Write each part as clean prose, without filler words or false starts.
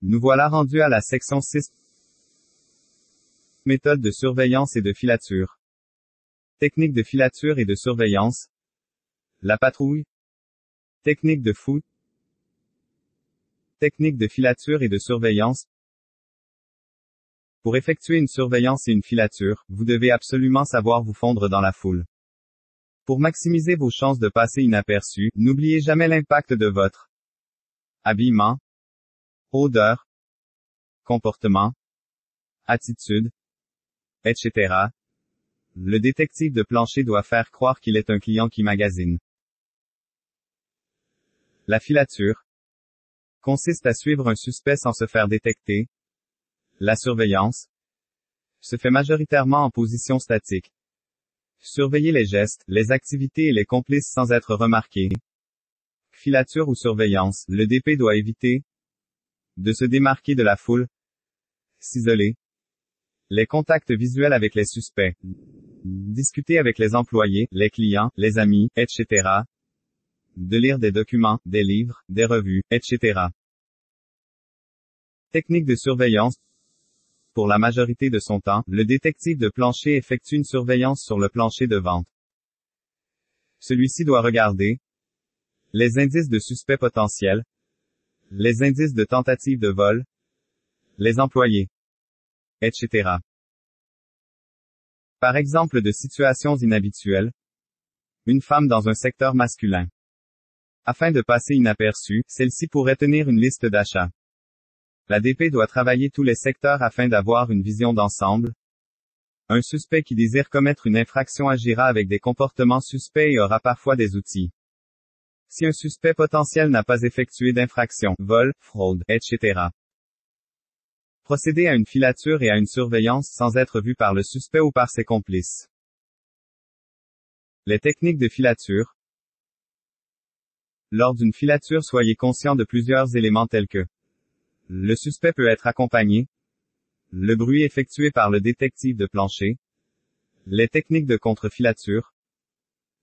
Nous voilà rendus à la section 6. Méthode de surveillance et de filature. Technique de filature et de surveillance. La patrouille. Technique de fouille. Technique de filature et de surveillance. Pour effectuer une surveillance et une filature, vous devez absolument savoir vous fondre dans la foule. Pour maximiser vos chances de passer inaperçu, n'oubliez jamais l'impact de votre habillement, odeur, comportement, attitude, etc. Le détective de plancher doit faire croire qu'il est un client qui magasine. La filature consiste à suivre un suspect sans se faire détecter. La surveillance se fait majoritairement en position statique. Surveiller les gestes, les activités et les complices sans être remarqué. Filature ou surveillance, le DP doit éviter de se démarquer de la foule, s'isoler, les contacts visuels avec les suspects, discuter avec les employés, les clients, les amis, etc. De lire des documents, des livres, des revues, etc. Technique de surveillance. Pour la majorité de son temps, le détective de plancher effectue une surveillance sur le plancher de vente. Celui-ci doit regarder les indices de suspects potentiels, les indices de tentative de vol, les employés, etc. Par exemple de situations inhabituelles. Une femme dans un secteur masculin. Afin de passer inaperçue, celle-ci pourrait tenir une liste d'achats. La DP doit travailler tous les secteurs afin d'avoir une vision d'ensemble. Un suspect qui désire commettre une infraction agira avec des comportements suspects et aura parfois des outils. Si un suspect potentiel n'a pas effectué d'infraction, vol, fraude, etc. Procéder à une filature et à une surveillance sans être vu par le suspect ou par ses complices. Les techniques de filature. Lors d'une filature, soyez conscient de plusieurs éléments tels que le suspect peut être accompagné, le bruit effectué par le détective de plancher, les techniques de contre-filature,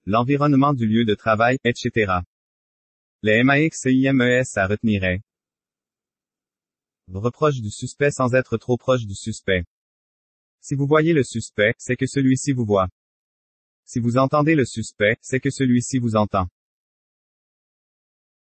l'environnement du lieu de travail, etc. Les MAXIMES à retenir est reproche du suspect sans être trop proche du suspect. Si vous voyez le suspect, c'est que celui-ci vous voit. Si vous entendez le suspect, c'est que celui-ci vous entend.